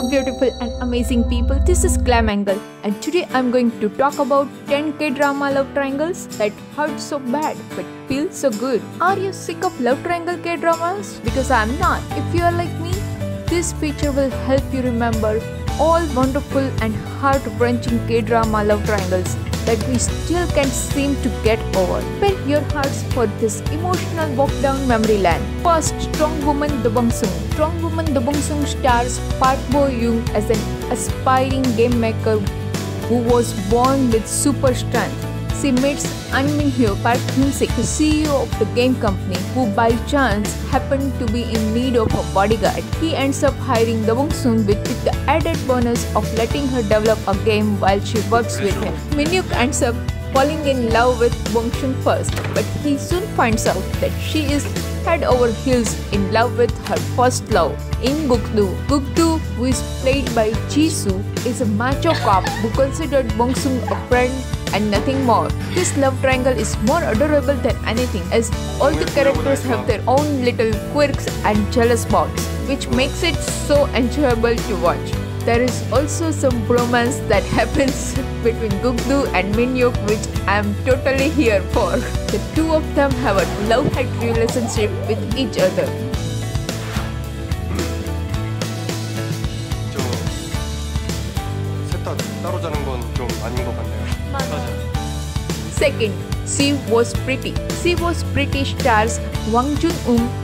beautiful and amazing people, this is Glam Angle and today I'm going to talk about 10 K-drama love triangles that hurt so bad but feel so good. Are you sick of love triangle K-dramas? Because I'm not. If you are like me, this feature will help you remember all wonderful and heart-wrenching K-drama love triangles that we still can't seem to get over. Prepare your hearts for this emotional walk down memory lane. First, Strong Woman The Bong. Strong Woman The Bong stars Park Bo Young as an aspiring game maker who was born with super strength. She meets Hyuk, Park Hyun-sik, the CEO of the game company, who by chance happened to be in need of a bodyguard. He ends up hiring the Bong with the added bonus of letting her develop a game while she works with him. Myung ends up falling in love with Bong first, but he soon finds out that she is head over heels in love with her first love in Gook. Gook, who is played by Jisoo, is a macho cop who considered Bong a friend and nothing more. This love triangle is more adorable than anything, as all the characters have their own little quirks and jealous spots, which makes it so enjoyable to watch. There is also some bromance that happens between Gook and Myung, which I am totally here for. The two of them have a love-hate relationship with each other. Second, She Was Pretty. She Was Pretty stars Hwang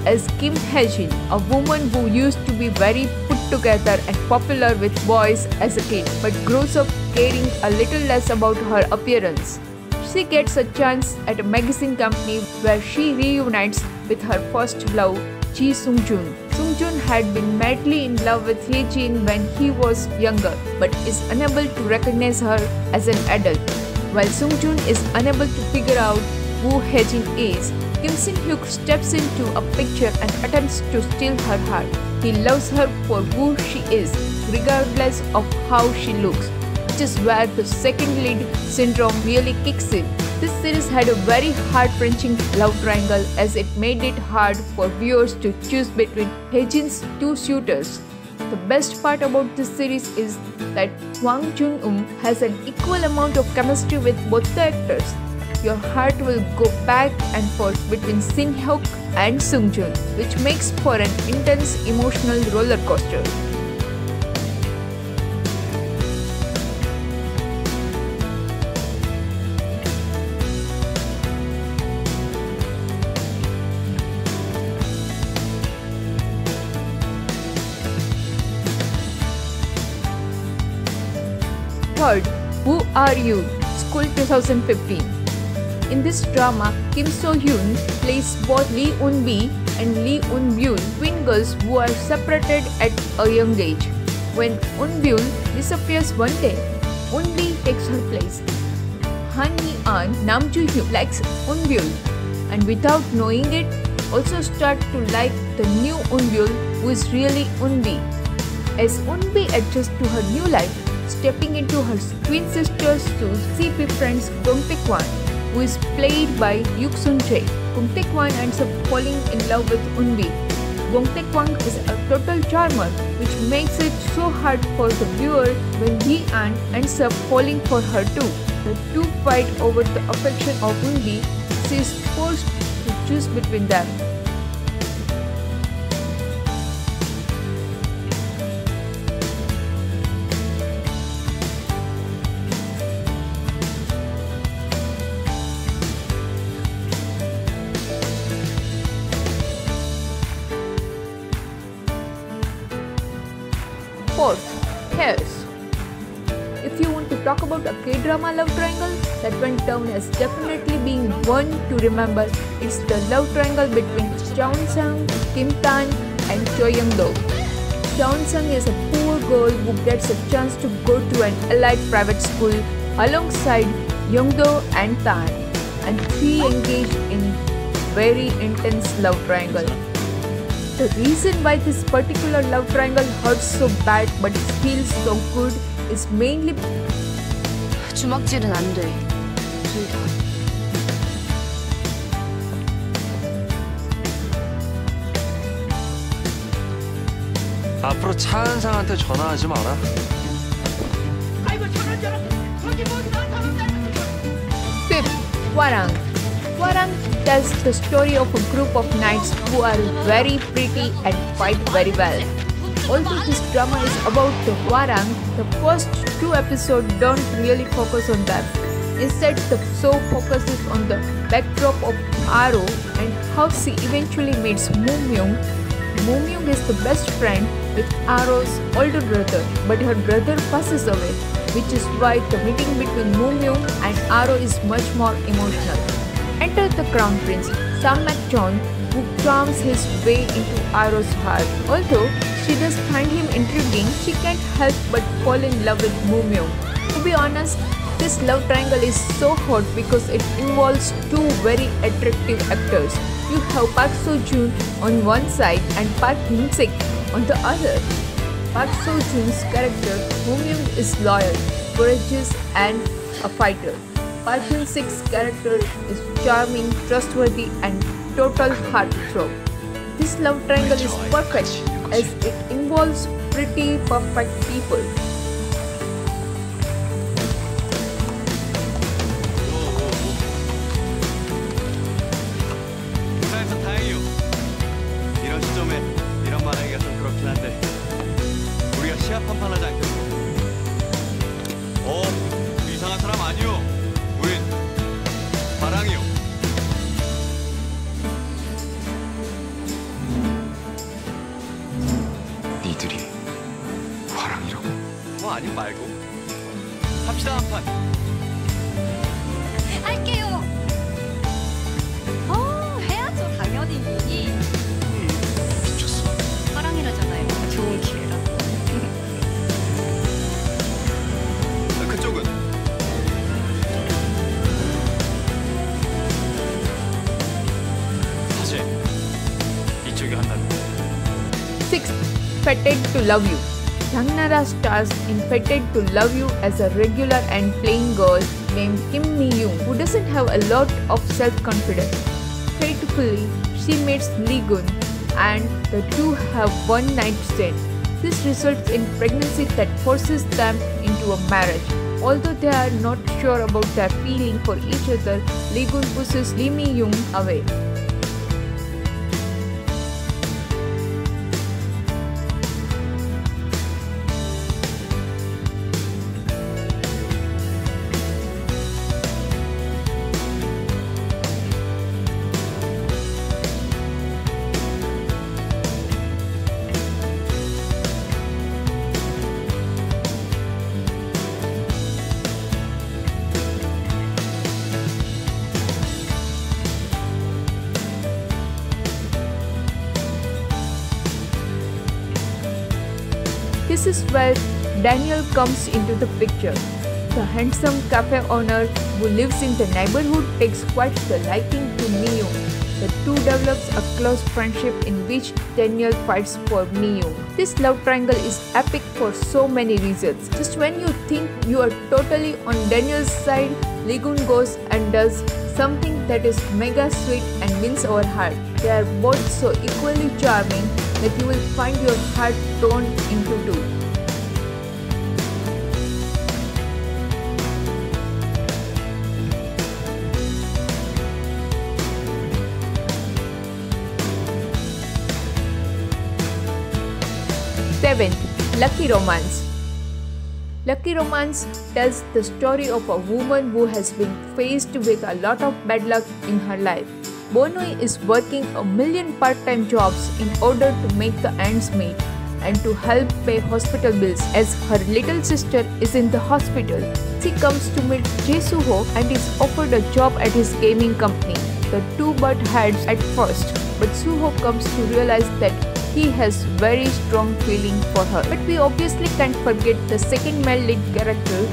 as Kim Hae-jin, a woman who used to be very put together and popular with boys as a kid, but grows up caring a little less about her appearance. She gets a chance at a magazine company where she reunites with her first love, Ji Sung-joon. Sung-joon had been madly in love with Hae-jin when he was younger, but is unable to recognize her as an adult. While Sung-joon is unable to figure out who Hae-jin is, Hyuk steps into a picture and attempts to steal her heart. He loves her for who she is, regardless of how she looks, which is where the second lead syndrome really kicks in. This series had a very heart-wrenching love triangle, as it made it hard for viewers to choose between Hae-jin's two suitors. The best part about this series is that Hwang has an equal amount of chemistry with both the actors. Your heart will go back and forth between Hyuk and Sung-joon, which makes for an intense emotional roller coaster. Third, Who Are You? School 2015. In this drama, Kim So-hyun plays both Lee Eun-bi and Lee Eun-byul, twin girls who are separated at a young age. When Eun-byul disappears one day, Eun-bi takes her place. Han Mi-an, Nam Joo-hyun, likes Eun-byul, and without knowing it, also start to like the new Eun-byul, who is really Eun-bi. As Eun-bi adjusts to her new life, stepping into her twin sister's shoes, she befriends Kwang, who is played by Hyuk. Kwang ends up falling in love with Eun-bi. Kwang is a total charmer, which makes it so hard for the viewer when he ends up falling for her too. The two fight over the affection of Eun-bi. She is forced to choose between them. Fourth, Heirs. If you want to talk about a K-drama love triangle that went down as definitely being one to remember, it's the love triangle between Jeon, Kim Tan, and Choi. Jeon is a poor girl who gets a chance to go to an elite private school alongside Youngdo and Tan, and three engage in very intense love triangle. The reason why this particular love triangle hurts so bad but feels so good is mainly 주먹질은 안 돼. 둘 다. 앞으로 차은상한테 전화하지 마라. Fifth, Hwarang. Hwarang tells the story of a group of knights who are very pretty and fight very well. Although this drama is about the Hwarang, the first 2 episodes don't really focus on them. Instead, the show focuses on the backdrop of Aro and how she eventually meets Myung. Myung is the best friend with Aro's older brother, but her brother passes away, which is why the meeting between Myung and Aro is much more emotional. Enter the crown prince, Jong, who charms his way into Aro's heart. Although she does find him intriguing, she can't help but fall in love with Myung. To be honest, this love triangle is so hot because it involves 2 very attractive actors. You have Park Seo-joon on one side and Park Hyun-sik on the other. Park Seo-joon's character, Myung, is loyal, courageous and a fighter. Park Hyun-sik's character is charming, trustworthy and total heartthrob. This love triangle is perfect as it involves pretty perfect people. 이런 시점에 이런 말하기가 좀 그렇긴 한데 우리가 시합 한판 하지 않겠어? 이상한 사람 아니요. 우린 hwarang이요. 니들이 hwarang이라고? 아님 말고 합시다 한판. 할게요. 해야죠 당연히. 미쳤어. hwarang이라잖아요. 좋은 기회라. 그쪽은? 사실 이쪽이 한다는. 6th, Fated to Love You. Nara stars in Fated to Love You as a regular and plain girl named Kim Mi-young who doesn't have a lot of self-confidence. Faithfully, she meets Lee-gun and the two have one night stand. This results in pregnancy that forces them into a marriage. Although they are not sure about their feeling for each other, Lee-gun pushes Lee Mi-young away. This is where Daniel comes into the picture. The handsome cafe owner who lives in the neighborhood takes quite the liking to Myung. The two develops a close friendship in which Daniel fights for Myung. This love triangle is epic for so many reasons. Just when you think you are totally on Daniel's side, Lee-gun goes and does something that is mega sweet and wins our heart. They are both so equally charming that you will find your heart torn into two. Seventh, Lucky Romance. Lucky Romance tells the story of a woman who has been faced with a lot of bad luck in her life. Bonoi is working a million part-time jobs in order to make the ends meet and to help pay hospital bills as her little sister is in the hospital. She comes to meet Jae-suho and is offered a job at his gaming company. The two butt heads at first, but Suho comes to realize that he has very strong feeling for her. But we obviously can't forget the second male lead character,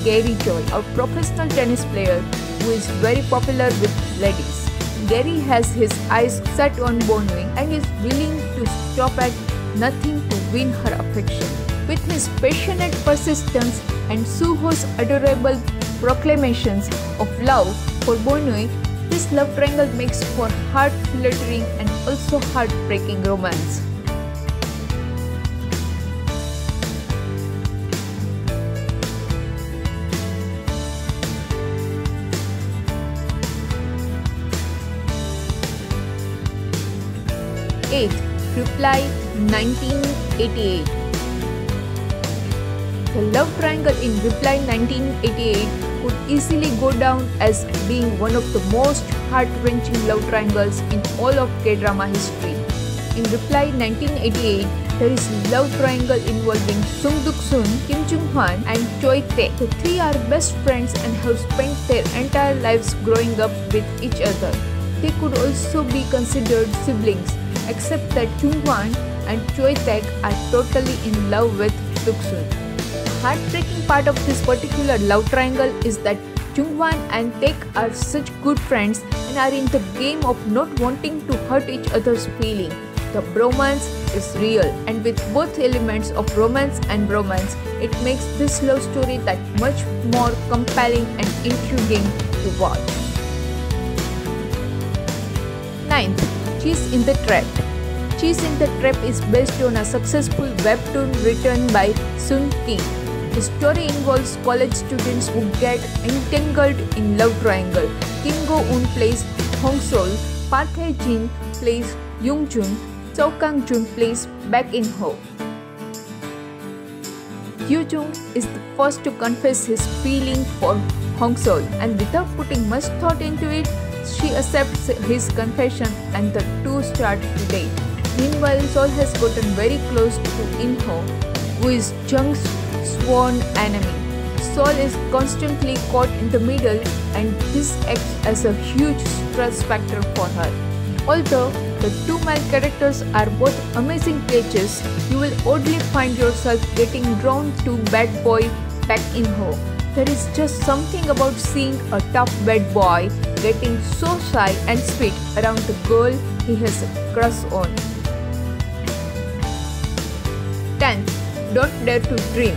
Gary Choi, a professional tennis player who is very popular with ladies. Gary has his eyes set on Bonwing and is willing to stop at nothing to win her affection. With his passionate persistence and Suho's adorable proclamations of love for Bonwing, this love triangle makes for heart-fluttering and also heartbreaking romance. Reply 1988. The love triangle in Reply 1988 could easily go down as being one of the most heart-wrenching love triangles in all of K-drama history. In Reply 1988, there is a love triangle involving Sung Duk-sun, Kim Jung-hwan and Choi Taek. The three are best friends and have spent their entire lives growing up with each other. They could also be considered siblings, except that Jung-hwan and Choi Taek are totally in love with Duk-sun. The heartbreaking part of this particular love triangle is that Jung-hwan and Taek are such good friends and are in the game of not wanting to hurt each other's feelings. The bromance is real, and with both elements of romance and bromance, it makes this love story that much more compelling and intriguing to watch. 9th. Cheese in the Trap. Cheese in the Trap is based on a successful webtoon written by Sun Ki. The story involves college students who get entangled in love triangle. Kim Go-eun plays Hong Sol, Park Hae-jin plays Young Jun, Seo Kang-jun plays Baek In-ho. Jung is the first to confess his feeling for Hong Sol, and without putting much thought into it, she accepts his confession and the two start to date. Meanwhile, Seol has gotten very close to In-ho, who is Jung's sworn enemy. Seol is constantly caught in the middle, and this acts as a huge stress factor for her. Although the two male characters are both amazing pages, you will oddly find yourself getting drawn to bad boy Baek In-ho. There is just something about seeing a tough bad boy getting so shy and sweet around the girl he has a crush on. 10th. Don't Dare to Dream.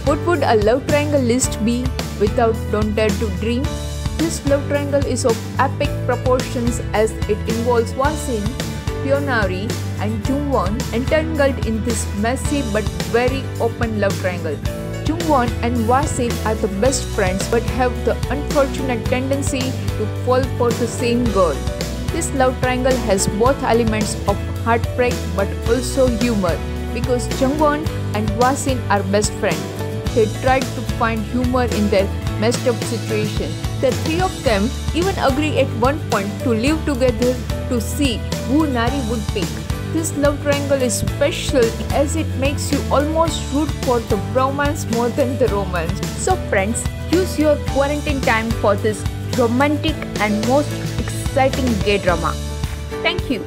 What would a love triangle list be without Don't Dare to Dream? This love triangle is of epic proportions as it involves Hwasin, Pyeonari and Jung-won entangled in this messy but very open love triangle. Jung-won and Hwasin are the best friends but have the unfortunate tendency to fall for the same girl. This love triangle has both elements of heartbreak but also humor because Jung-won and Hwasin are best friends. They tried to find humor in their messed up situation. The three of them even agree at one point to live together to see who Nari would pick. This love triangle is special as it makes you almost root for the bromance more than the romance. So friends, use your quarantine time for this romantic and most exciting K-drama. Thank you.